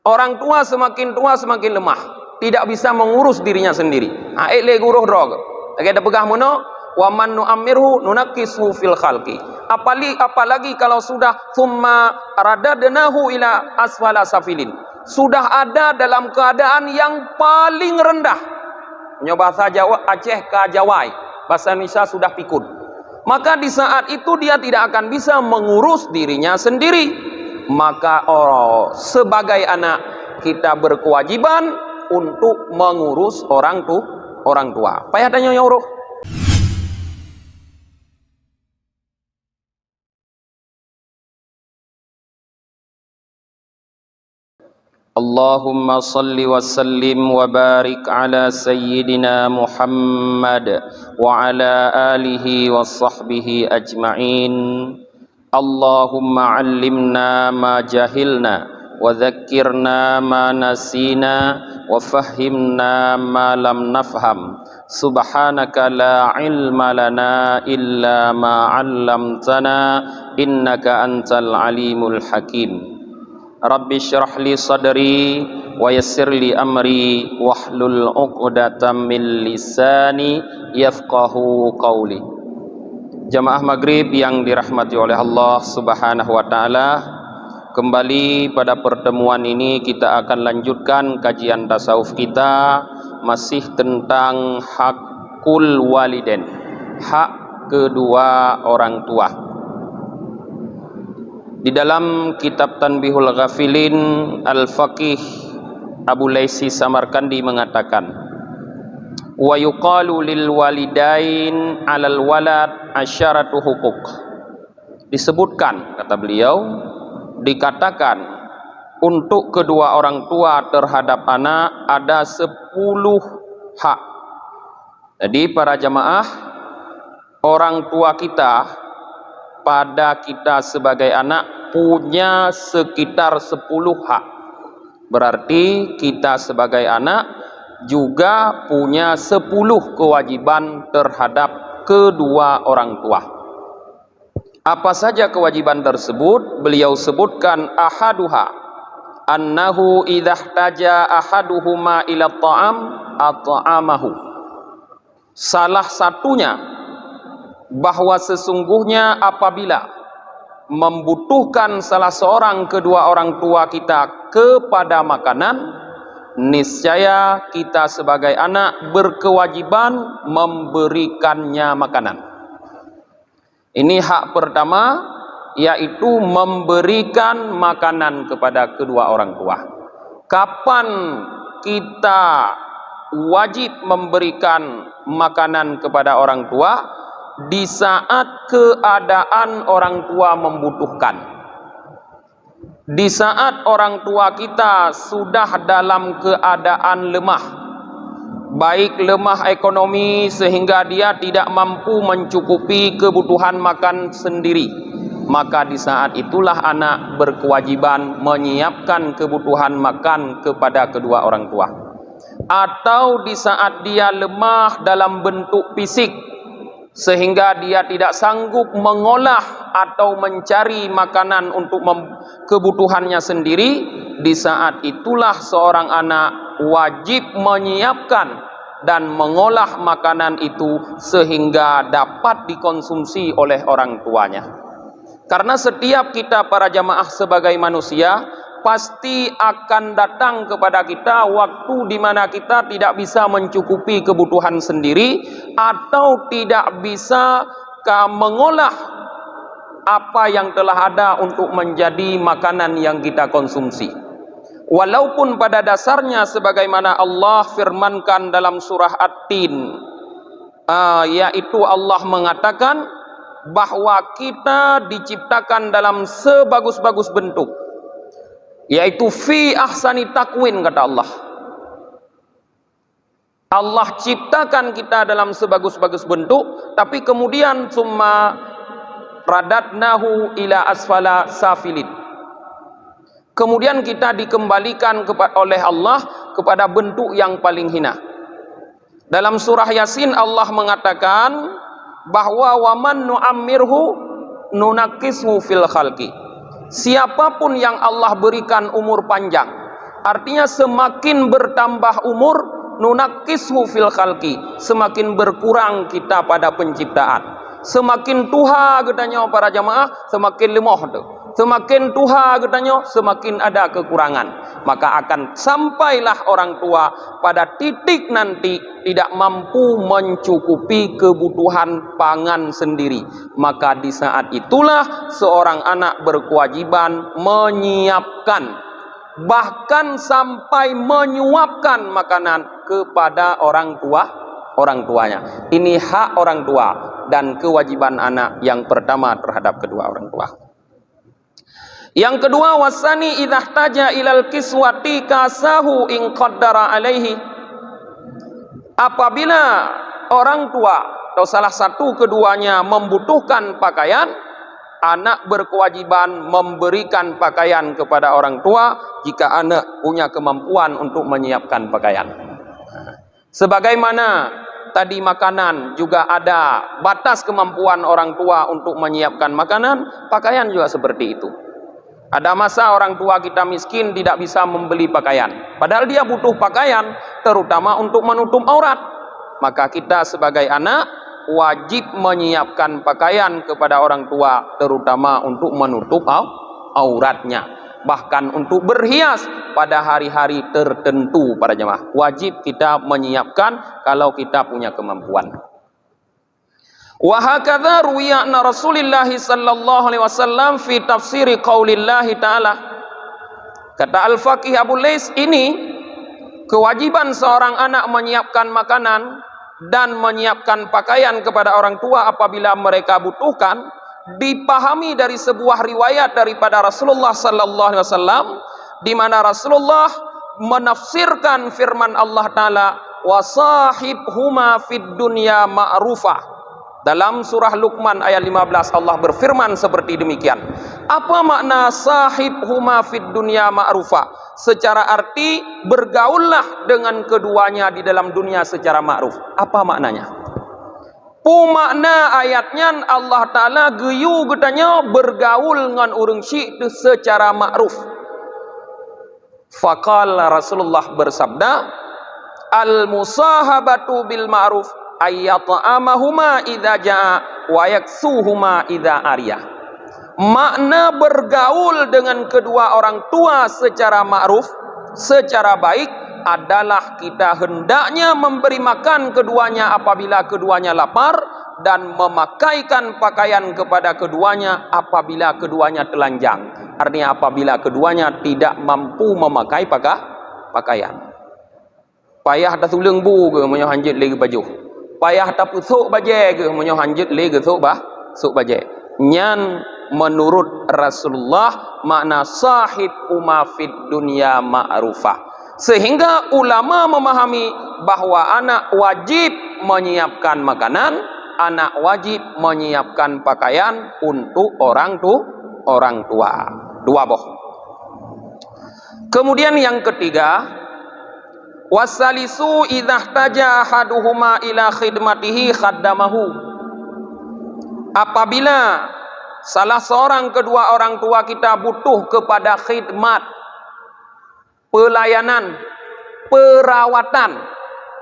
Orang tua semakin lemah, tidak bisa mengurus dirinya sendiri. Aile guruh drog. Lagi ada pegah mono, wa man nu'ammirhu nunakkisu fil khalqi. Apalagi kalau sudah thumma radadnahu ila asfala safilin. Sudah ada dalam keadaan yang paling rendah. Bahasa Jawa Aceh ka Jawai, bahasa Indonesia sudah pikun. Maka di saat itu dia tidak akan bisa mengurus dirinya sendiri. Maka sebagai anak kita berkewajiban untuk mengurus orang tua. Payah tanya nyuruh. Allahumma salli wa sallim wa barik ala sayyidina Muhammad wa ala alihi wa sahbihi ajma'in. Allahumma allimna ma jahilna wa dhakkirna ma nasina wa fahhimna ma lam nafham. Subhanaka la ilma lana illa ma 'allamtana innaka antal alimul hakim. Rabbi syrah li sadri wa yassir li amri wahlul 'uqdatam min lisani yafqahu qawli. Jamaah maghrib yang dirahmati oleh Allah Subhanahu wa taala, kembali pada pertemuan ini kita akan lanjutkan kajian tasawuf kita, masih tentang hakul waliden, hak kedua orang tua. Di dalam kitab Tanbihul Ghafilin, Al-Faqih Abu Laisi Samarkandi mengatakan, wa yuqalu lil walidain 'alal walad asyaratu hukuk. Disebutkan, kata beliau, dikatakan untuk kedua orang tua terhadap anak ada 10 hak. Jadi para jamaah, orang tua kita pada kita sebagai anak punya sekitar 10 hak. Berarti kita sebagai anak juga punya 10 kewajiban terhadap kedua orang tua. Apa saja kewajiban tersebut? Beliau sebutkan ahaduha annahu idhahtaja ahaduhuma ila ta'am at'amahu. Salah satunya bahwa sesungguhnya apabila membutuhkan salah seorang kedua orang tua kita kepada makanan, niscaya kita sebagai anak berkewajiban memberikannya makanan. Ini hak pertama, yaitu memberikan makanan kepada kedua orang tua. Kapan kita wajib memberikan makanan kepada orang tua? Di saat keadaan orang tua membutuhkan. Di saat orang tua kita sudah dalam keadaan lemah, baik lemah ekonomi sehingga dia tidak mampu mencukupi kebutuhan makan sendiri, maka di saat itulah anak berkewajiban menyiapkan kebutuhan makan kepada kedua orang tua. Atau di saat dia lemah dalam bentuk fisik sehingga dia tidak sanggup mengolah atau mencari makanan untuk kebutuhannya sendiri, di saat itulah seorang anak wajib menyiapkan dan mengolah makanan itu sehingga dapat dikonsumsi oleh orang tuanya. Karena setiap kita para jamaah sebagai manusia pasti akan datang kepada kita waktu di mana kita tidak bisa mencukupi kebutuhan sendiri atau tidak bisa mengolah apa yang telah ada untuk menjadi makanan yang kita konsumsi. Walaupun pada dasarnya sebagaimana Allah firmankan dalam surah At-Tin, yaitu Allah mengatakan bahwa kita diciptakan dalam sebagus-bagus bentuk, yaitu fi ahsani takwin, kata Allah. Allah ciptakan kita dalam sebagus-bagus bentuk, tapi kemudian summa radadnahu ila asfala safilin. Kemudian kita dikembalikan oleh Allah kepada bentuk yang paling hina. Dalam surah Yasin Allah mengatakan bahwa waman nu'ammirhu nunakkishu fil khalqi. Siapapun yang Allah berikan umur panjang, Artinya semakin bertambah umur, nunakishu fil khalqi, semakin berkurang kita pada penciptaan. Semakin tua katanya para jamaah, semakin lemah tu. Semakin tua katanya, semakin ada kekurangan. Maka akan sampailah orang tua pada titik nanti tidak mampu mencukupi kebutuhan pangan sendiri. Maka di saat itulah seorang anak berkewajiban menyiapkan, bahkan sampai menyuapkan makanan kepada orang tuanya. Ini hak orang tua dan kewajiban anak yang pertama terhadap kedua orang tua. Yang kedua, wasani idza taja ilal kiswati kasahu in qaddara alaihi. Apabila orang tua atau salah satu keduanya membutuhkan pakaian, anak berkewajiban memberikan pakaian kepada orang tua jika anak punya kemampuan untuk menyiapkan pakaian. Sebagaimana tadi makanan juga ada batas kemampuan orang tua untuk menyiapkan makanan, pakaian juga seperti itu. Ada masa orang tua kita miskin tidak bisa membeli pakaian, padahal dia butuh pakaian terutama untuk menutup aurat. Maka kita sebagai anak wajib menyiapkan pakaian kepada orang tua terutama untuk menutup auratnya, bahkan untuk berhias pada hari-hari tertentu para jemaah. Wajib kita menyiapkan kalau kita punya kemampuan. Wa hakadha ruwiya anna Rasulullah sallallahu alaihi wasallam fi tafsiri qaulillahi ta'ala. Kata Al-Faqih Abu Lais, ini kewajiban seorang anak menyiapkan makanan dan menyiapkan pakaian kepada orang tua apabila mereka butuhkan, dipahami dari sebuah riwayat daripada Rasulullah sallallahu alaihi wasallam di mana Rasulullah menafsirkan firman Allah Ta'ala, wa sahibhuma fid dunya ma'rufah. Dalam surah Luqman ayat 15 Allah berfirman seperti demikian. Apa makna sahibhuma fid dunya ma'rufa? Secara arti bergaullah dengan keduanya di dalam dunia secara ma'ruf. Apa maknanya? Makna ayatnya Allah Ta'ala geyu katanya bergaul dengan orang syik secara ma'ruf. Faqala Rasulullah bersabda, al-musahabatu bil ma'ruf ayyata'amahuma idza jaa wa yaksuhuma idza arya. Makna bergaul dengan kedua orang tua secara ma'ruf, secara baik adalah kita hendaknya memberi makan keduanya apabila keduanya lapar dan memakaikan pakaian kepada keduanya apabila keduanya telanjang. Artinya apabila keduanya tidak mampu memakai pakaian. Payah dah tulung bu ke menyo hanjit lagi baju. Payah tak pusuk bajai ke menyo hanjit lagi sok bajai. Nyan menurut Rasulullah makna sahib umafid dunya ma'rufah. Sehingga ulama memahami bahwa anak wajib menyiapkan makanan, anak wajib menyiapkan pakaian untuk orang tua. Dua boh. Kemudian yang ketiga, wasalisu idza taja ahaduhuma ila khidmatihi khaddamahu. Apabila salah seorang kedua orang tua kita butuh kepada khidmat, pelayanan, perawatan,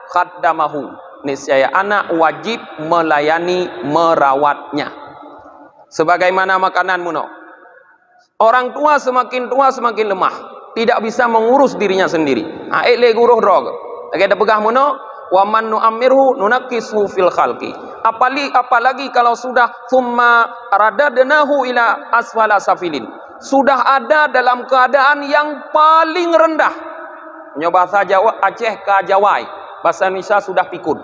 khaddamahu, niscaya anak wajib melayani, merawatnya. Sebagaimana makanan muno, orang tua semakin lemah, tidak bisa mengurus dirinya sendiri. Aile guruh drog. Ada pegah muno, wa man nu'ammirhu nunakishu fil khalqi. Apalagi kalau sudah thumma radadnahu ila asfala safilin. Sudah ada dalam keadaan yang paling rendah. Bahasa Jawa Aceh ka Jawai, bahasa Indonesia sudah pikun.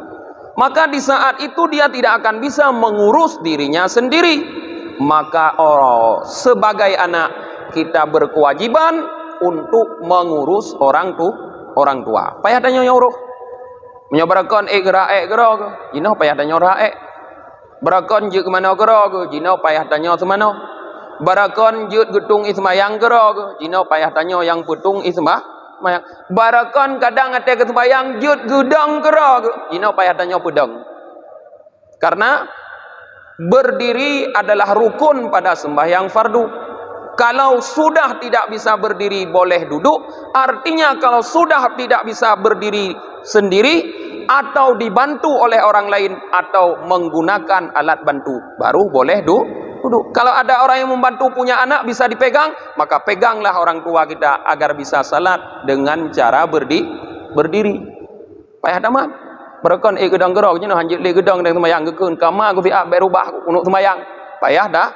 Maka di saat itu dia tidak akan bisa mengurus dirinya sendiri. Maka sebagai anak kita berkewajiban untuk mengurus orang tua. Payah tanya nyuruh. Menyobarakan gerak gerak. Jino payah tanya raek. Berakon je ke mana gerak. Jino payah tanya semana. Barakon jut getung ismayang gerak. Jino payah tanya yang putung ismayang. Barakon kadang ate ke sembayang jut gudang gerak. Jino payah tanya pedang. Karena berdiri adalah rukun pada sembahyang fardu. Kalau sudah tidak bisa berdiri boleh duduk. Artinya kalau sudah tidak bisa berdiri sendiri atau dibantu oleh orang lain atau menggunakan alat bantu, baru boleh duduk. Kalau ada orang yang membantu punya anak bisa dipegang, maka peganglah orang tua kita agar bisa salat dengan cara berdiri. Payah tamat. Berakon gedang gerok je noh hanjut le gedang dan semayang gekeun kamar ku biak berubah untuk semayang. Payah dah,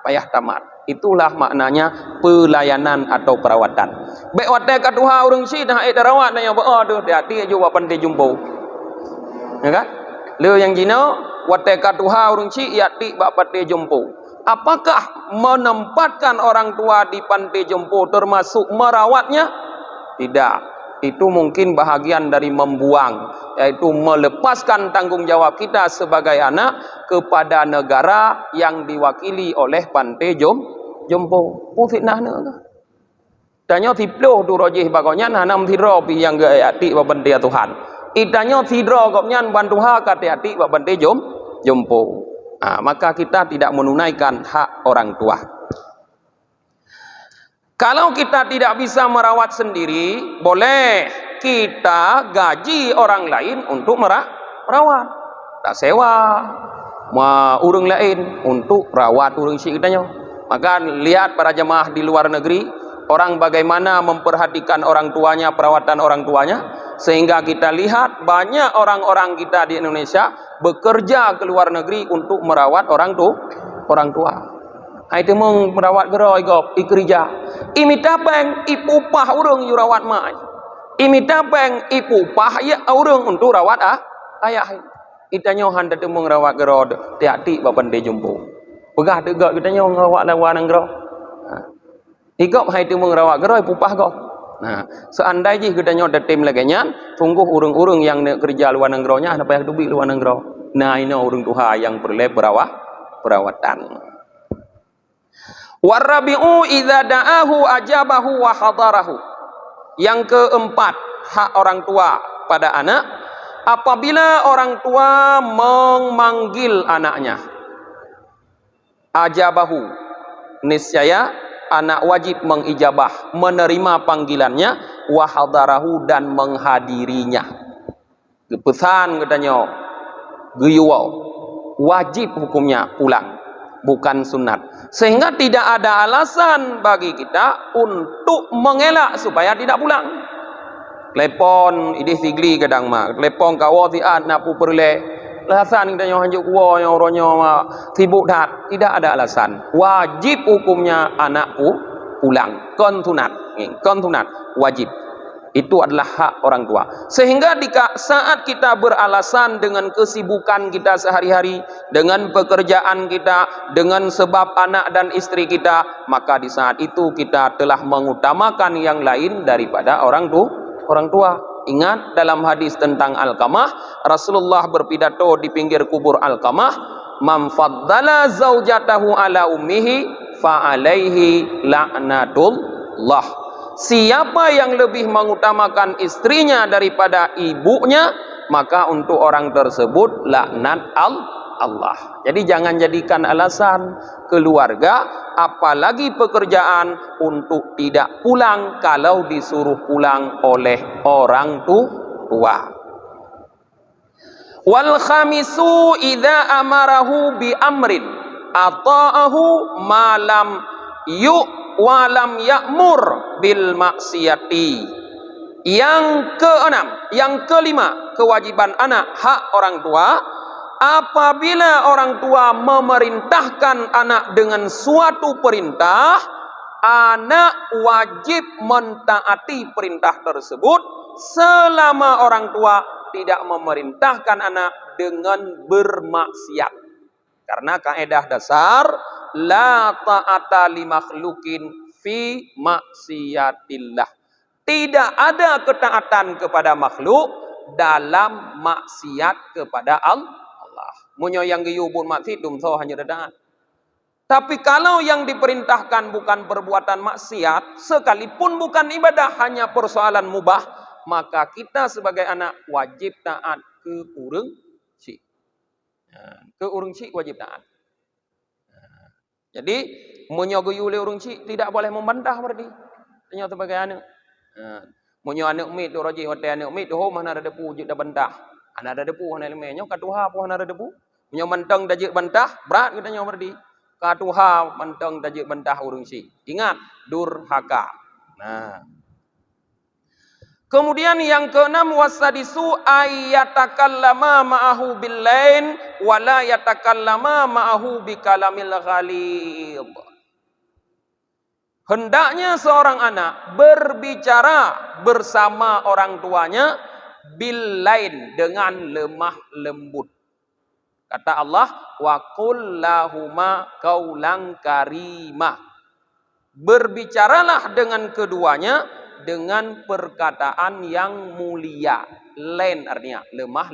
payah tamat. Itulah maknanya pelayanan atau perawatan. Baik watai kat Tuhan urang si dah ai darawat nanya ba aduh hati juga pandai jumpa. Ya kan? Le yang jino watai kat Tuhan urang si yati ba pandai jumpa. Apakah menempatkan orang tua di pantai jompo termasuk merawatnya? Tidak. Itu mungkin bahagian dari membuang, yaitu melepaskan tanggung jawab kita sebagai anak kepada negara yang diwakili oleh pantai jompo. Pun fitnah ne. Tanya tiploh tu rojih bagonya nanam thiro pi yang ge ati ba pantai Tuhan. Itanya thidro gopnya bantu ha kat ati ba pantai jompo. Maka kita tidak menunaikan hak orang tua. Kalau kita tidak bisa merawat sendiri, boleh kita gaji orang lain untuk merawat. Tak sewa urang lain untuk rawat urang si kitanya. Maka lihat para jemaah di luar negeri, orang bagaimana memperhatikan orang tuanya, perawatan orang tuanya, sehingga kita lihat banyak orang-orang kita di Indonesia bekerja ke luar negeri untuk merawat orang tua. Itu mung merawat gerai gop ikerja. Imita peng ipupah urang yu rawat mai. Imita peng ipupah ya urang untuk rawat ayah. Itanya handa temung rawat gerai tiati ba pandai jumpo. Pegah tegak kitanya rawat lawan gerai. Igop hai temung rawat gerai pupah gop. Nah, seandainya kitanya ada tim lagi nyan, tunggu urang-urang yang nak kerja luar negeri nya, apa yang dubi luar negeri. Nah, ini urang tuha yang perlu perawatan. Warabi'u idza da'ahu ajabahu wa hadarahu. Yang keempat, hak orang tua pada anak apabila orang tua memanggil anaknya. Ajabahu, niscaya anak wajib mengijabah, menerima panggilannya, wa hadarahu dan menghadirinya. Pesan katanya guyuwau, wajib hukumnya pulang, bukan sunat. Sehingga tidak ada alasan bagi kita untuk mengelak supaya tidak pulang. Telepon idih sigli kadang mak, telepon kawo ti nak pu perle. Alasan kita yang hanjuk kuo yang orangnya sibuk dah, tidak ada alasan. Wajib hukumnya anak pulang. Kon tunat wajib. Itu adalah hak orang tua. Sehingga saat kita beralasan dengan kesibukan kita sehari-hari, dengan pekerjaan kita, dengan sebab anak dan istri kita, maka di saat itu kita telah mengutamakan yang lain daripada orang tua. Ingat dalam hadis tentang Alqamah, Rasulullah berpidato di pinggir kubur Alqamah, "Man faddala zaujatahu ala ummihi fa alaihi la'natullah." Siapa yang lebih mengutamakan istrinya daripada ibunya, maka untuk orang tersebut laknat Allah. Jadi jangan jadikan alasan keluarga, apalagi pekerjaan, untuk tidak pulang kalau disuruh pulang oleh orang tua. Wal khamisu idza amarahu bi amrin ata'ahu malam walam ya'mur bil maksiati. Yang keenam, yang kelima, kewajiban anak, hak orang tua, apabila orang tua memerintahkan anak dengan suatu perintah, anak wajib mentaati perintah tersebut selama orang tua tidak memerintahkan anak dengan bermaksiat. Karena kaidah dasar la ta'ata li makhlukin fi maksiatillah. Tidak ada ketaatan kepada makhluk dalam maksiat kepada Allah. Munyo yang giyubun maksiat dum so hanya taat. Tapi kalau yang diperintahkan bukan perbuatan maksiat, sekalipun bukan ibadah, hanya persoalan mubah, maka kita sebagai anak wajib taat ke urang si. Ke urang si wajib taat. Jadi menyogoi oleh orang cik tidak boleh membantah berarti. Tanya sebagai anak. Munyo anak mit do roji hotel anak mit do mana ada depu je dah bantah. Ana ada depu ana lemenyo katuha po ana ada depu. Munyo mentang dah je bantah berat katanya berarti. Katuha mentang dah je bantah orang cik. Ingat durhaka. Nah. Kemudian yang keenam wasadisu ayatakallama ma'ahu billain wala yatakallama ma'ahu bikalamil ghalid. Hendaknya seorang anak berbicara bersama orang tuanya billain dengan lemah lembut. Kata Allah, wa qul lahuma qaulan karimah. Berbicaralah dengan keduanya dengan perkataan yang mulia. Lain artinya lemah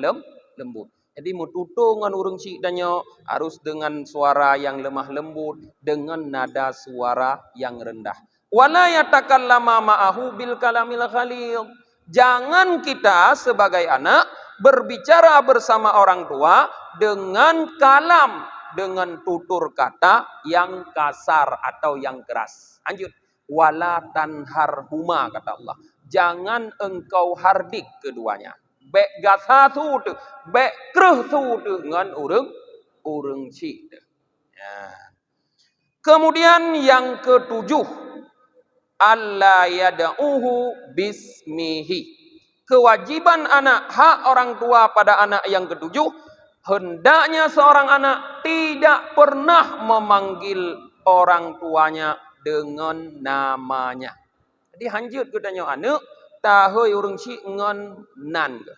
lembut. Jadi mututu dengan urang cik danyo harus dengan suara yang lemah lembut, dengan nada suara yang rendah. Wala yatakallama ma'ahu bil kalamil ghalidh. Jangan kita sebagai anak berbicara bersama orang tua dengan kalam, dengan tutur kata yang kasar atau yang keras. Lanjut. Wala tanharhuma kata Allah. Jangan engkau hardik keduanya. Bek gathatu tu, bek kreh tu dengan urang cik. Ya. Kemudian yang ketujuh, alla yad'uhu bismihi. Kewajiban anak, hak orang tua pada anak yang ketujuh, hendaknya seorang anak tidak pernah memanggil orang tuanya dengan namanya. Jadi hanjut ke tanya anak, tahoi urang cik ngan nan ke.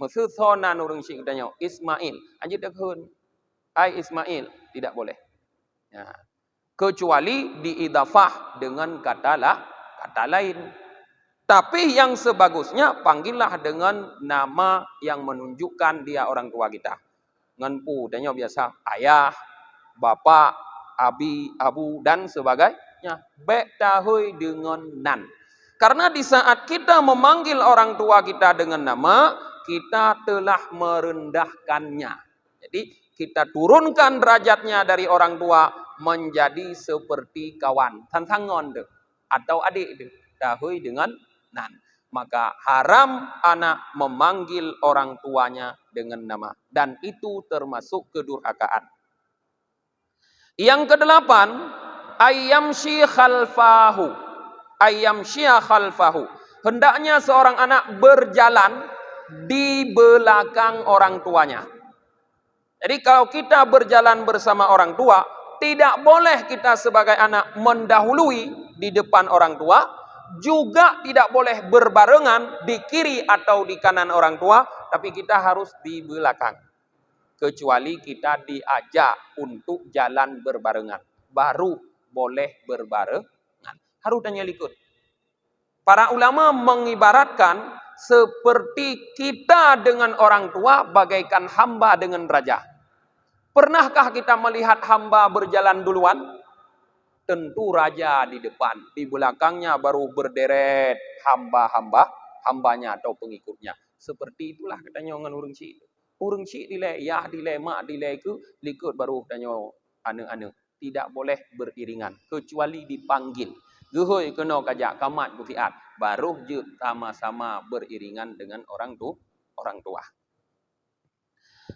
Maksud sonan urang cik tanya Ismail. Hanjut dak hun. Ai Ismail, tidak boleh. Ya. Kecuali diidafah dengan kata lain. Tapi yang sebagusnya panggillah dengan nama yang menunjukkan dia orang tua kita. Ngan pu tanya biasa ayah, bapak, abi, abu dan sebagainya. Bek tahoi dengan nan. Karena di saat kita memanggil orang tua kita dengan nama, kita telah merendahkannya. Jadi kita turunkan derajatnya dari orang tua menjadi seperti kawan, tantangan deh, atau adik deh, tahoi dengan nan. Maka haram anak memanggil orang tuanya dengan nama, dan itu termasuk kedurhakaan. Yang kedelapan, ayyamshi khalfahu. Ayyamshiya khalfahu. Hendaknya seorang anak berjalan di belakang orang tuanya. Jadi kalau kita berjalan bersama orang tua, tidak boleh kita sebagai anak mendahului di depan orang tua, juga tidak boleh berbarengan di kiri atau di kanan orang tua, tapi kita harus di belakang. Kecuali kita diajak untuk jalan berbarengan, baru boleh berbarengan. Harus tanya likut. Para ulama mengibaratkan seperti kita dengan orang tua bagaikan hamba dengan raja. Pernahkah kita melihat hamba berjalan duluan? Tentu raja di depan, di belakangnya baru berderet hambanya atau pengikutnya. Seperti itulah katanya orang urang cik. Urang cik dilai, yah dilai, mak dilai ke, likut baru tanya ane-ane. Tidak boleh beriringan, kecuali dipanggil. Gehoi kena kajak kamat kufiat, baru je sama-sama beriringan dengan orang tua.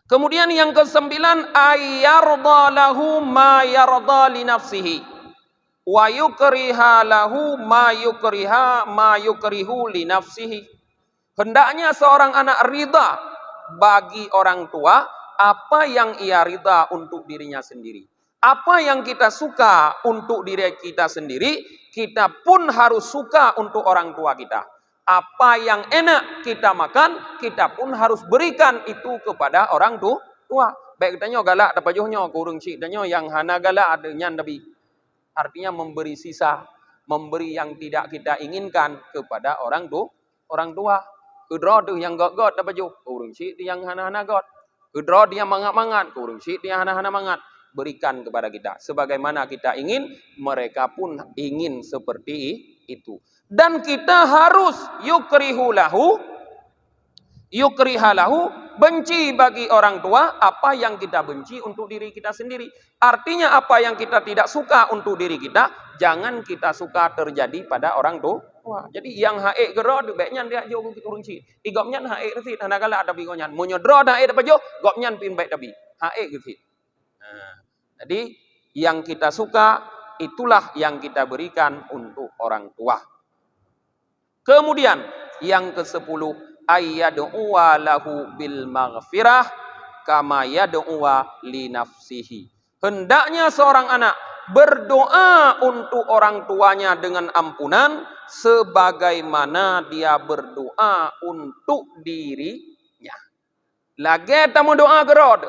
Kemudian yang kesembilan, ayyarda lahu ma yarda li nafsihi wa yukriha lahu ma yukrihu li nafsihi. Hendaknya seorang anak ridha bagi orang tua apa yang ia ridha untuk dirinya sendiri. Apa yang kita suka untuk diri kita sendiri, kita pun harus suka untuk orang tua kita. Apa yang enak kita makan, kita pun harus berikan itu kepada orang tua. Baik tanya galak dapat johnya ke urang cik, tanya yang hana galak ada nyan tapi. Artinya memberi sisa, memberi yang tidak kita inginkan kepada orang tua. Kedra tu yang got dapat jo, urang cik tu yang hana-hana got. Kedra dia mangat-mangat, urang cik dia hana-hana mangat. Berikan kepada kita sebagaimana kita ingin, mereka pun ingin seperti itu. Dan kita harus yukriha lahu Benci bagi orang tua apa yang kita benci untuk diri kita sendiri. Artinya apa yang kita tidak suka untuk diri kita, jangan kita suka terjadi pada orang tua. Jadi yang haik gerod baiknya dia jo kurunci. Igopnya haik resi tanagala ada bigonyan. Munyodro haik dapat jo, gopnya pin baik tapi. Haik resi. Nah, jadi yang kita suka itulah yang kita berikan untuk orang tua. Kemudian yang ke-10, ayyad'uwa lahu bil maghfirah kama yad'uwa li nafsihi. Hendaknya seorang anak berdoa untuk orang tuanya dengan ampunan sebagaimana dia berdoa untuk dirinya. Lagi tamu doa gerod.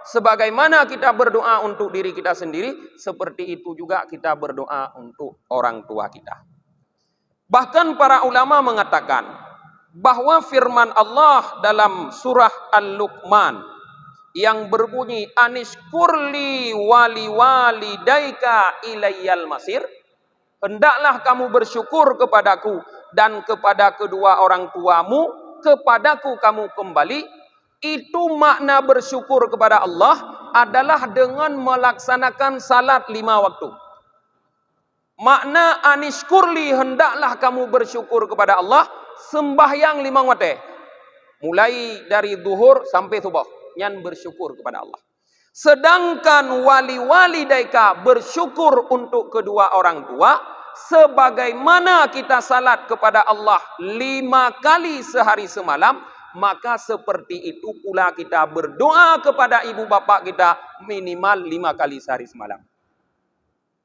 Sebagaimana kita berdoa untuk diri kita sendiri, seperti itu juga kita berdoa untuk orang tua kita. Bahkan para ulama mengatakan bahwa firman Allah dalam surah Al-Luqman yang berbunyi anishkurli wali walidaika ilayyal masir, hendaklah kamu bersyukur kepadaku dan kepada kedua orang tuamu, kepadaku kamu kembali. Itu makna bersyukur kepada Allah adalah dengan melaksanakan salat 5 waktu. Makna anishkurli, hendaklah kamu bersyukur kepada Allah, sembahyang 5 waktu. Mulai dari zuhur sampai subuh, nyan bersyukur kepada Allah. Sedangkan wali daika bersyukur untuk kedua orang tua, sebagaimana kita salat kepada Allah 5 kali sehari semalam, maka seperti itu pula kita berdoa kepada ibu bapa kita minimal 5 kali sehari semalam.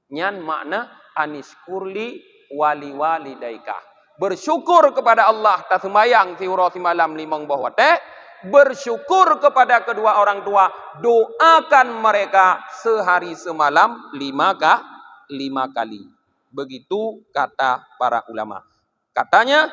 Nyan makna anishkurli wali daika. Bersyukur kepada Allah tak sembayang tiura semalam 5 waktu. Bersyukur kepada kedua orang tua, doakan mereka sehari semalam 5 kali. Begitu kata para ulama. Katanya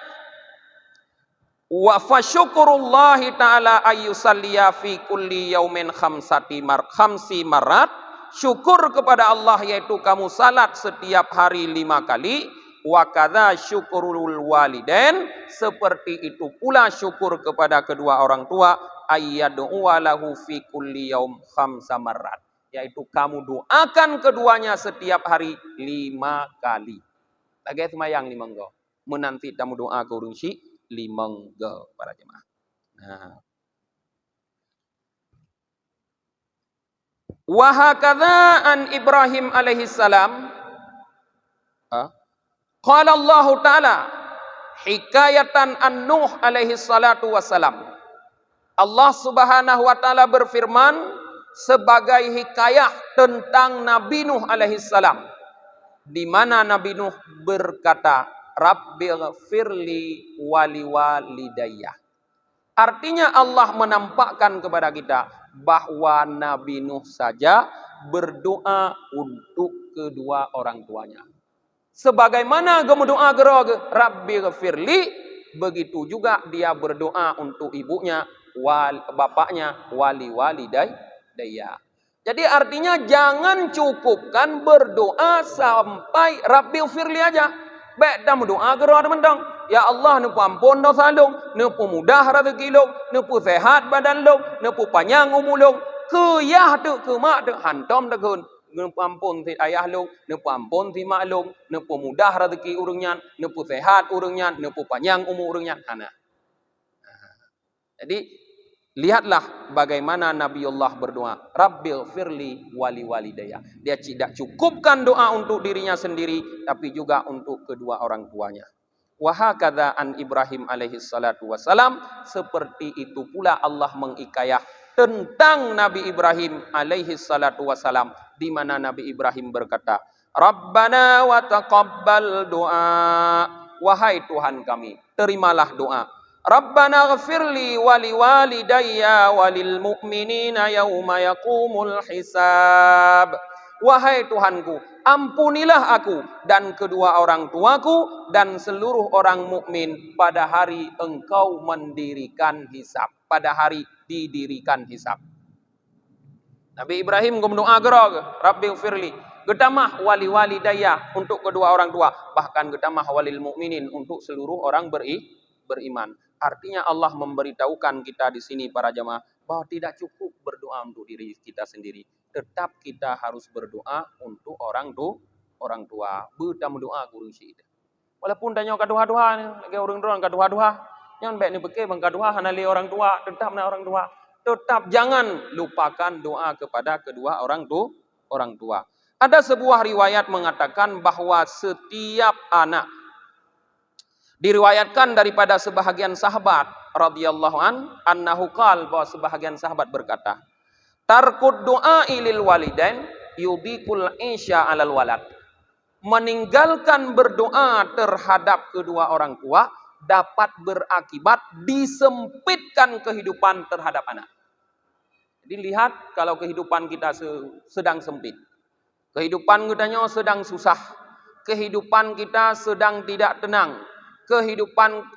wa fasyukurullahi ta'ala ayyusalliya fi kulli yaumin khamsi marat. Syukur kepada Allah yaitu kamu salat setiap hari 5 kali. Wa kadza syukurul walidain, seperti itu pula syukur kepada kedua orang tua, ayyad'u lahu fi kulli yaum 5 marat, yaitu kamu doakan keduanya setiap hari 5 kali. Lagi semayang 5 go. Menanti kamu doa ke urung si 5 go para jemaah. Nah. Wa hakadza an Ibrahim alaihi salam. Qala Allah Ta'ala hikayatan an Nuh alaihi salatu wassalam. Allah Subhanahu wa taala berfirman sebagai hikayah tentang Nabi Nuh alaihi salam, di mana Nabi Nuh berkata, Rabbighfirli wali walidayya. Artinya Allah menampakkan kepada kita bahwa Nabi Nuh saja berdoa untuk kedua orang tuanya. Sebagaimana kamu doa gerog Rabbighfirli, begitu juga dia berdoa untuk ibunya, bapaknya, wali walidayya. Jadi artinya jangan cukupkan berdoa sampai Rabbighfirli aja. Baik dah doa gerog mendang. Ya Allah, nupu ampun dosa long, nupu mudah rezeki long, nupu sehat badan long, nupu panjang umur long. Keyah tu kemak tu hantam tekun. Nupu ampun si ayah long, nupu ampun si mak long, nupu mudah rezeki urungnya, nupu sehat urungnya, nupu panjang umur urungnya. Jadi lihatlah bagaimana Nabiullah berdoa, Rabbighfirli wali walidayya. Dia tidak cukupkan doa untuk dirinya sendiri, tapi juga untuk kedua orang tuanya. Wa hakadza an Ibrahim alaihi salatu wassalam, seperti itu pula Allah mengikayah tentang Nabi Ibrahim alaihi salatu wassalam, di mana Nabi Ibrahim berkata, Rabbana wa taqabbal doa. Wahai Tuhan kami, terimalah doa. Rabbana ghafirli wali walidayya walil mu'minina yawma yaqumul hisab. Wahai Tuhanku, ampunilah aku dan kedua orang tuaku dan seluruh orang mukmin pada hari engkau mendirikan hisab. Pada hari didirikan hisab. Nabi Ibrahim berdoa gerog, Rabbighfirli. Getamah wali walidayya untuk kedua orang tua. Bahkan getamah walil mukminin untuk seluruh orang beriman. Artinya Allah memberitahukan kita di sini para jamaah bahwa tidak cukup berdoa untuk diri kita sendiri. Tetap kita harus berdoa untuk orang tua. Bertam doa kurung syid. Walaupun tanya kaduha-duha ni, lagi orang doang kaduha-duha. Yang baik ni beke bang kaduha hanali orang tua, tetap na orang tua. Tetap jangan lupakan doa kepada kedua orang tua. Ada sebuah riwayat mengatakan bahwa setiap anak, diriwayatkan daripada sebahagian sahabat radhiyallahu annahu qal, bahwa sebahagian sahabat berkata, tarkud doa ilil walidain yudikul isya alal walad. Meninggalkan berdoa terhadap kedua orang tua dapat berakibat disempitkan kehidupan terhadap anak. Jadi lihat, kalau kehidupan kita sedang sempit, kehidupan kita sedang susah, kehidupan kita sedang tidak tenang, kehidupan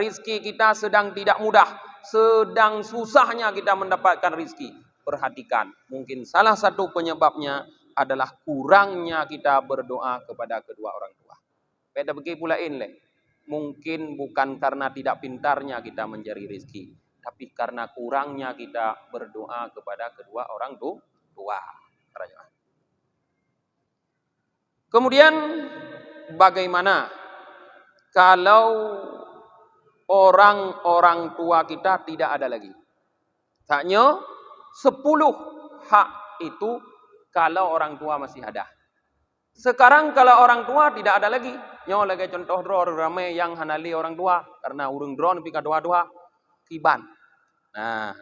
rizki kita sedang tidak mudah, sedang susahnya kita mendapatkan rizki. Perhatikan, mungkin salah satu penyebabnya adalah kurangnya kita berdoa kepada kedua orang tua. Beda begini pula ini, mungkin bukan karena tidak pintarnya kita mencari rizki, tapi karena kurangnya kita berdoa kepada kedua orang tua. Kemudian bagaimana kalau orang tua kita tidak ada lagi? Hanya 10 hak itu kalau orang tua masih ada. Sekarang kalau orang tua tidak ada lagi, nyo lagi contoh dro ramai yang hanali orang tua karena urung dro nepi kadua-dua kiban. Nah,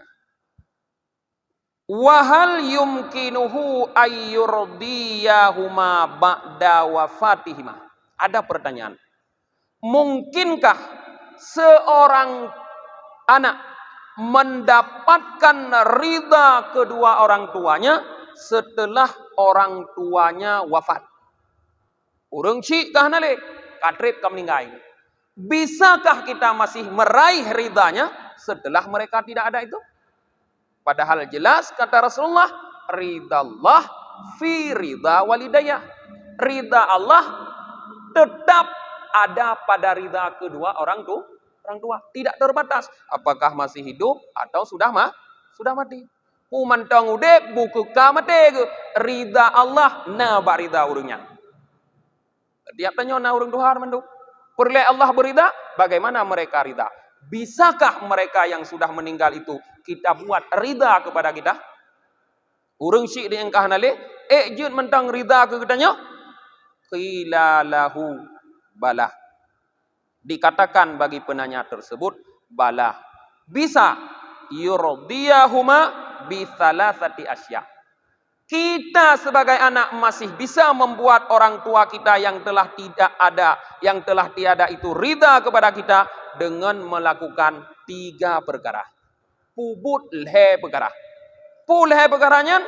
wahal yumkinuhu ayyurdiyahuma ba'da wafatihima. Ada pertanyaan. Mungkinkah seorang anak mendapatkan ridha kedua orang tuanya setelah orang tuanya wafat? Urang cik kah nale, katrip kam ninggai. Bisakah kita masih meraih ridhanya setelah mereka tidak ada itu? Padahal jelas kata Rasulullah, ridallah fi ridha walidayah. Ridha Allah tetap ada pada ridha kedua orang tua, tidak terbatas apakah masih hidup atau sudah mati. Mantang udep buku kamate ridha Allah na ba ridha urungnya. Dia tanya na urung duhar mandu. Perle Allah berida, bagaimana mereka rida? Bisakah mereka yang sudah meninggal itu kita buat rida kepada kita? Urung syik dia engkah nale, jud mentang rida ke kitanya? Qila lahu bala. Dikatakan bagi penanya tersebut, bala. Bisa yurdiyahuma bi thalathati asya. Kita sebagai anak masih bisa membuat orang tua kita yang telah tidak ada, yang telah tiada itu ridha kepada kita dengan melakukan 3 perkara. Pubut lhe perkara. Pulhe perkaranya,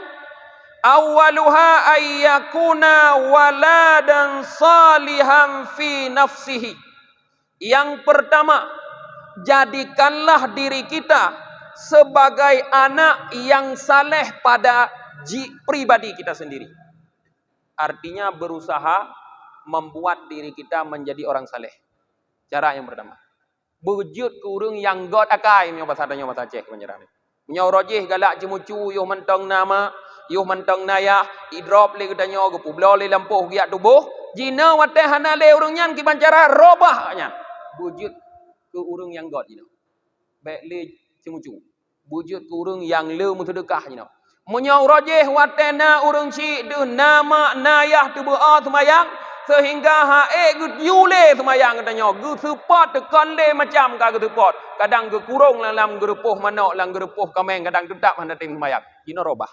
awaluha ayyakuna waladan salihan fi nafsihi. Yang pertama, jadikanlah diri kita sebagai anak yang saleh pada pribadi kita sendiri. Artinya berusaha membuat diri kita menjadi orang saleh. Cara yang pertama, bujud kurung yang god akai, punya bahasa Aceh menyerang. Punya rojih galak jemucu, yuh mentong nama, yuh mentong naya, idrop le katanya ke publo le lampuh giat tubuh, jina wate hanale urung nyan ki bancara robahnya. Bujud ke urung yang god jina. Baik le jemucu. Bujud ke urung yang le mutedekah jina. Menyau rojih watena urung cik du nama nayah tu bu'a semayang sehingga hae gut yule semayang katanya gu support tekan le macam ka gu support kadang gu kurung dalam gerupuh manok lang gerupuh kameng kadang tetap hendak semayang jina robah.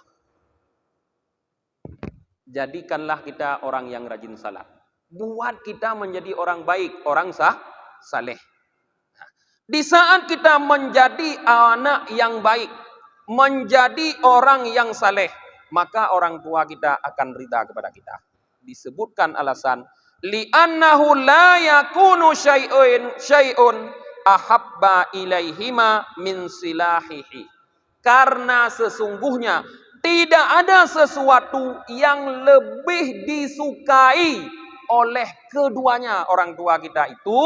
Jadikanlah kita orang yang rajin salat, buat kita menjadi orang baik, orang saleh. Di saat kita menjadi anak yang baik, menjadi orang yang saleh, maka orang tua kita akan ridha kepada kita. Disebutkan alasan, li'annahu la yakunu syai'un ahabba ilaihima min silahihi. Karena sesungguhnya tidak ada sesuatu yang lebih disukai oleh keduanya orang tua kita itu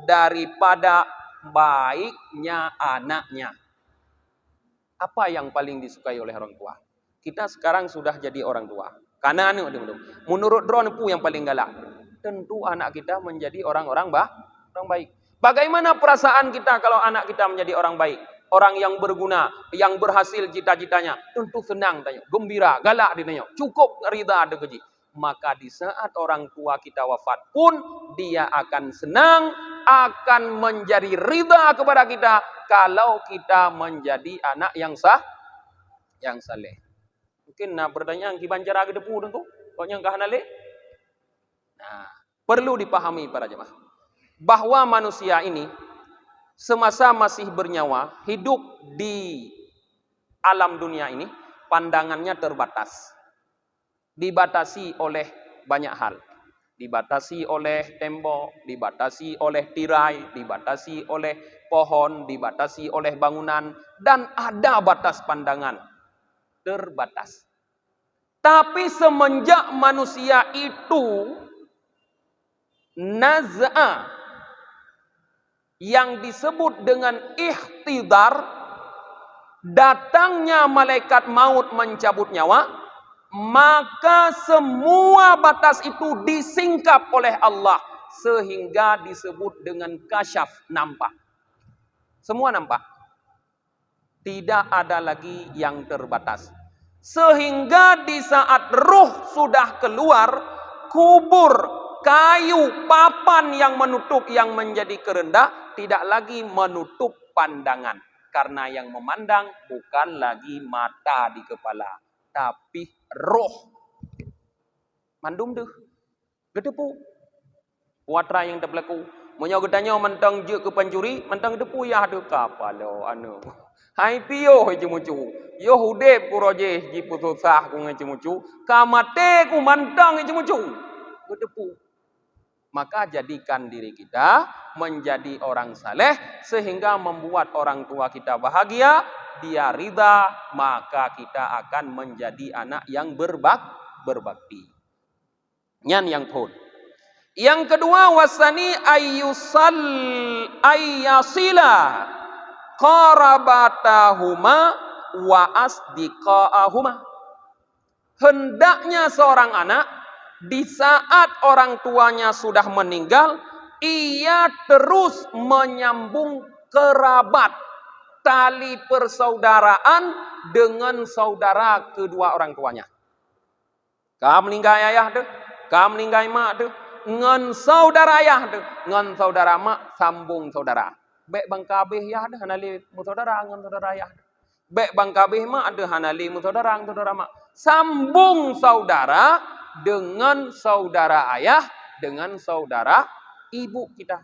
daripada baiknya anaknya. Apa yang paling disukai oleh orang tua? Kita sekarang sudah jadi orang tua. Karena menurut drone yang paling galak, tentu anak kita menjadi orang baik. Bagaimana perasaan kita kalau anak kita menjadi orang baik? Orang yang berguna, yang berhasil cita-citanya, tentu senang tanya, gembira, galak ditanya, cukup ridha ada keji. Maka di saat orang tua kita wafat pun dia akan senang, akan menjadi ridha kepada kita kalau kita menjadi anak yang sah, yang saleh. Mungkin bertanya ki bancara ke depu tentu, kok yang kahanale? Nah, perlu dipahami para jemaah bahwa manusia ini semasa masih bernyawa, hidup di alam dunia ini, pandangannya terbatas. Dibatasi oleh banyak hal. Dibatasi oleh tembok, dibatasi oleh tirai, dibatasi oleh pohon, dibatasi oleh bangunan, dan ada batas pandangan. Terbatas. Tapi semenjak manusia itu naz'a yang disebut dengan ikhtidar, datangnya malaikat maut mencabut nyawa, maka semua batas itu disingkap oleh Allah sehingga disebut dengan kasyaf, nampak. Semua nampak. Tidak ada lagi yang terbatas. Sehingga di saat ruh sudah keluar, kubur, kayu, papan yang menutup yang menjadi kerendah tidak lagi menutup pandangan. Karena yang memandang bukan lagi mata di kepala, tapi roh. Mandum deh. Gedepu. Watra yang terbelaku. Munyo gedanya mentang je ke pencuri, mentang depu ya ada kapalo anu. Hai pio he cemucu. Yo hudep ku roje ji putusah ku ngecemucu, kamate ku mantang he cemucu. Gedepu. Maka jadikan diri kita menjadi orang saleh sehingga membuat orang tua kita bahagia, dia ridha, maka kita akan menjadi anak yang berbakti. Nyan yang pun. Yang kedua, wasani ayyasila qarabatahuma wa asdiqaahuma. Hendaknya seorang anak di saat orang tuanya sudah meninggal, ia terus menyambung kerabat, tali persaudaraan dengan saudara kedua orang tuanya. Kam meninggal ayah deh, kam meninggal mak deh, ngan saudara ayah deh, ngan saudara mak sambung saudara. Bek bang kabeh ya deh hanali mu saudara ngan saudara ayah. Bek bang kabeh mak deh hanali mu saudara ngan saudara mak. Sambung saudara dengan saudara ayah, dengan saudara ibu kita.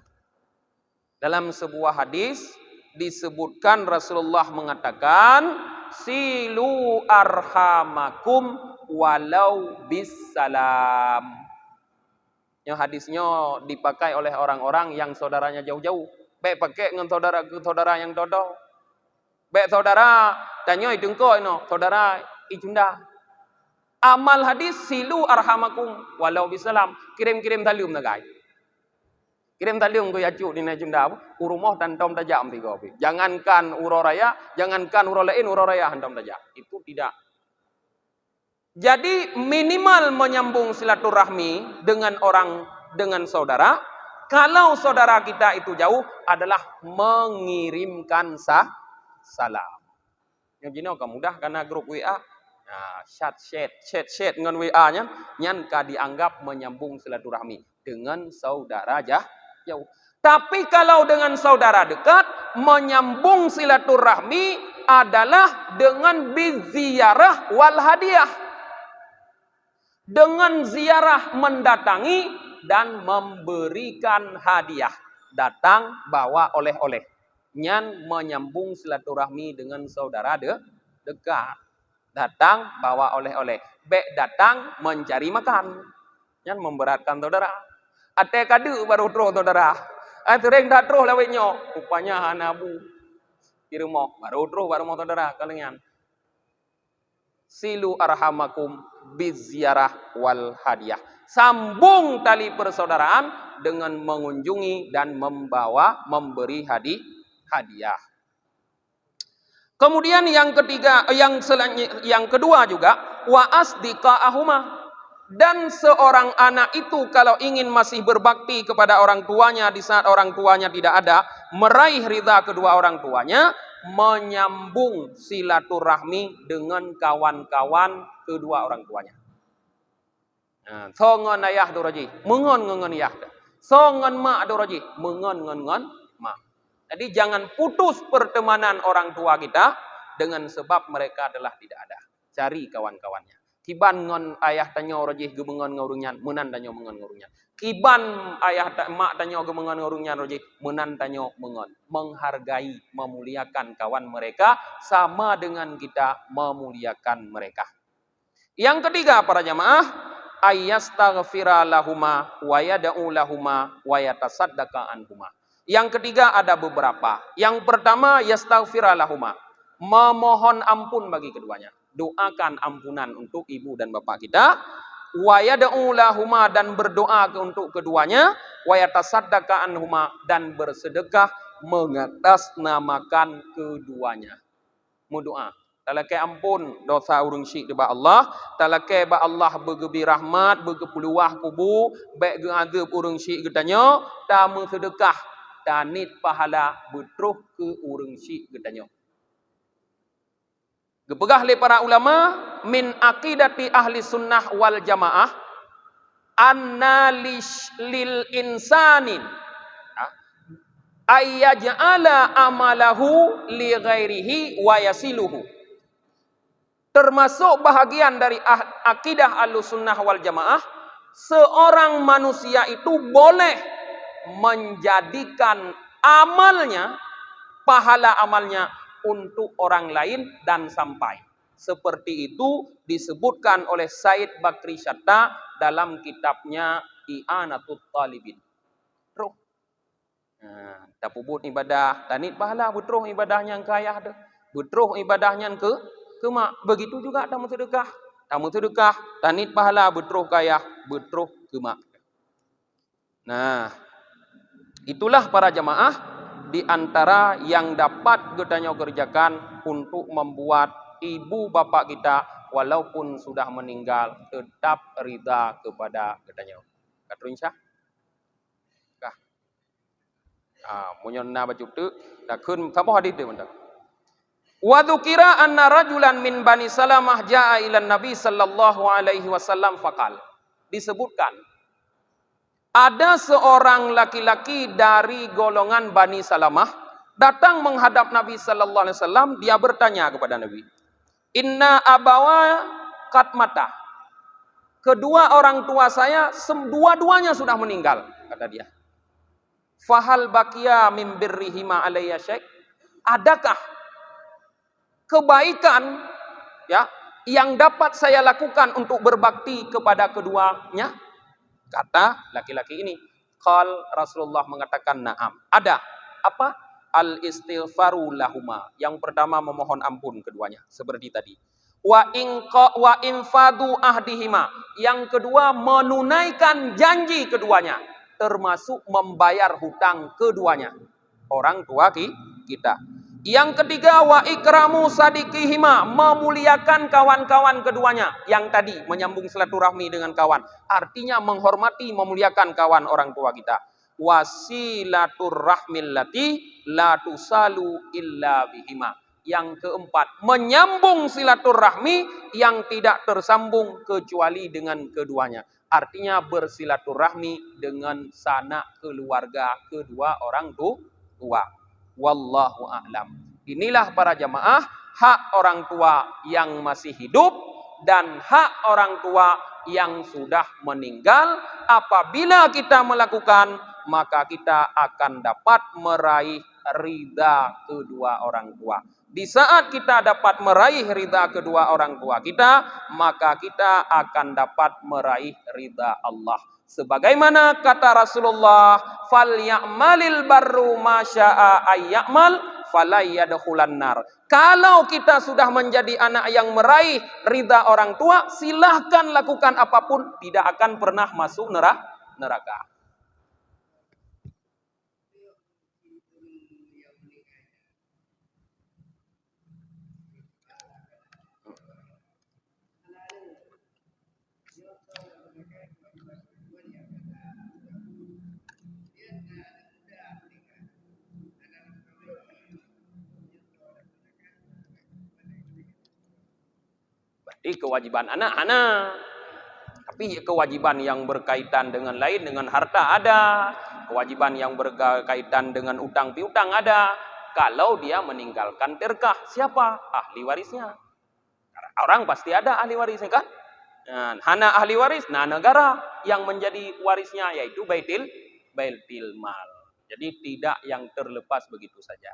Dalam sebuah hadis disebutkan Rasulullah mengatakan, silu arhamakum walau bisalam. Yang hadisnya dipakai oleh orang-orang yang saudaranya jauh-jauh. Baik pakai dengan saudara yang dodo. Baik saudara tanya itu engkau no, saudara ijunda. Amal hadis silu arhamakum walau bisalam. Kirim-kirim talium nagai. Kirim talium ku yacu di najunda urumah dan tom tajam tiga opi. Jangankan uro raya, jangankan uro lain, uro raya handam tajam. Itu tidak. Jadi minimal menyambung silaturahmi dengan saudara. Kalau saudara kita itu jauh adalah mengirimkan salam. Yang gini oke mudah karena grup WA. Nah, chat dengan WA-nya nyan ka dianggap menyambung silaturahmi dengan saudara jauh. Tapi kalau dengan saudara dekat, menyambung silaturahmi adalah dengan biziarah wal hadiah. Dengan ziarah mendatangi dan memberikan hadiah. Datang bawa oleh-oleh. Nyan menyambung silaturahmi dengan saudara dekat. Datang bawa oleh-oleh. Bek datang mencari makan. Nyan memberatkan saudara. Ate kadu baru terus saudara. Tereng dah terus lawetnya. Rupanya hanabu. Kirmo baru terus baru mau saudara kalian. Silu arhamakum biziarah wal hadiah. Sambung tali persaudaraan dengan mengunjungi dan memberi hadiah. Kemudian yang ketiga, yang kedua juga wa asdiqaahuma, dan seorang anak itu kalau ingin masih berbakti kepada orang tuanya di saat orang tuanya tidak ada, meraih ridha kedua orang tuanya, menyambung silaturahmi dengan kawan-kawan kedua orang tuanya. Songon ayah doroji, mengon ngon ayah. Songon mak doroji, mengon ngon mak. Jadi jangan putus pertemanan orang tua kita dengan sebab mereka adalah tidak ada. Cari kawan-kawannya. Kiban ngon ayah tanyo roji gemengon ngurunyan, menan tanyo mengon ngurunyan. Kiban ayah mak tanyo gemengon ngurunyan roji, menan tanyo mengon. Menghargai, memuliakan kawan mereka sama dengan kita memuliakan mereka. Yang ketiga para jamaah, ayyastaghfira lahuma wa yad'u lahuma wa yatasaddaqa anhuma. Yang ketiga ada beberapa. Yang pertama yastaghfira lahuma, memohon ampun bagi keduanya. Doakan ampunan untuk ibu dan bapak kita. Wa yad'u lahuma, dan berdoa untuk keduanya. Wa yatasaddaqa anhuma, dan bersedekah mengatasnamakan keduanya. Mudoa. Talake ampun dosa urang syik deba Allah. Talake ba Allah bergebi rahmat, bergepeluah kubu, baik ge azab urang syik getanyo, tamu sedekah, tanit pahala betruh ke urang syik getanyo. Gepegah le para ulama min aqidati ahli sunnah wal jamaah anna lil insanin ayyaj'ala amalahu li ghairihi wa yasiluhu. Termasuk bahagian dari akidah Ahlussunnah wal Jamaah, seorang manusia itu boleh menjadikan amalnya, pahala amalnya untuk orang lain dan sampai. Seperti itu disebutkan oleh Said Bakri Syatta dalam kitabnya I'anatul Talibin. Terus tapubut ibadah, tanit pahala betruh ibadahnya yang kaya ada. Betruh ibadahnya ke mak. Begitu juga tamu sedekah. Tamu sedekah, tanit pahala betruh kaya, betruh ke mak. Nah, itulah para jamaah di antara yang dapat kita kerjakan untuk membuat ibu bapak kita walaupun sudah meninggal tetap ridha kepada kita. Katru insya. Munyon na bajuk tu dah kun sapa hadis dia bentar. Wa dzukira anna rajulan min Bani Salamah jaa ila Nabi sallallahu alaihi wasallam faqal. Disebutkan ada seorang laki-laki dari golongan Bani Salamah datang menghadap Nabi sallallahu alaihi wasallam, dia bertanya kepada Nabi, "Inna abawa qad mata." Kedua orang tua saya dua-duanya sudah meninggal, kata dia. Fahal baqiya mim birrihima alayya syai'? Adakah kebaikan ya yang dapat saya lakukan untuk berbakti kepada keduanya? Kata laki-laki ini. Qal, Rasulullah mengatakan na'am. Ada. Apa? Al istighfaru lahuma. Yang pertama memohon ampun keduanya seperti tadi. Wa infadu ahdihima. Yang kedua menunaikan janji keduanya, termasuk membayar hutang keduanya, orang tua kita. Yang ketiga wa ikramu sadiqihima, memuliakan kawan-kawan keduanya. Yang tadi menyambung silaturahmi dengan kawan, artinya menghormati, memuliakan kawan orang tua kita. Wasilatur rahmil lati la tusalu illa bihima. Yang keempat, menyambung silaturahmi yang tidak tersambung kecuali dengan keduanya. Artinya bersilaturahmi dengan sanak keluarga kedua orang tua. Wallahu a'lam. Inilah para jamaah hak orang tua yang masih hidup dan hak orang tua yang sudah meninggal. Apabila kita melakukan, maka kita akan dapat meraih ridha kedua orang tua. Di saat kita dapat meraih ridha kedua orang tua kita, maka kita akan dapat meraih ridha Allah. Sebagaimana kata Rasulullah, "Falyamalil barru masya'a ayyamal falayyadkhulan nar." Kalau kita sudah menjadi anak yang meraih ridha orang tua, silahkan lakukan apapun, tidak akan pernah masuk neraka. Jadi kewajiban anak-anak. Tapi kewajiban yang berkaitan dengan lain, dengan harta ada. Kewajiban yang berkaitan dengan utang piutang ada. Kalau dia meninggalkan terkah, siapa? Ahli warisnya. Orang pasti ada ahli warisnya kan? Nah, hana ahli waris, nah negara yang menjadi warisnya yaitu baitil mal. Jadi tidak yang terlepas begitu saja.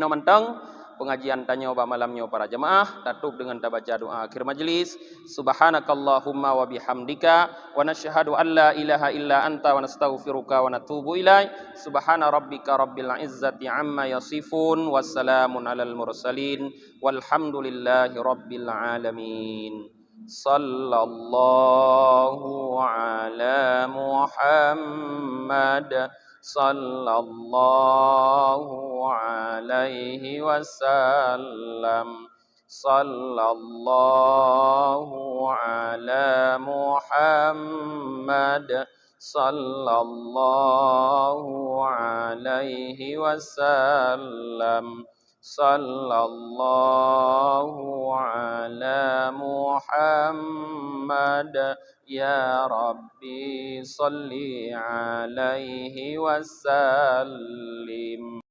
No mentang pengajian tanya oba malamnya para jemaah tutup dengan baca doa akhir majlis. Subhanakallahumma wa bihamdika wa nasyhadu an la ilaha illa anta wa nastaghfiruka wa natubu ilaik. Subhana rabbika rabbil izzati amma yasifun wassalamun alal mursalin walhamdulillahi rabbil alamin. Sallallahu ala Muhammad sallallahu alaihi wasallam. Sallallahu ala Muhammad sallallahu alaihi wasallam. Sallallahu ala Muhammad. Ya Rabbi salli alaihi wasallim.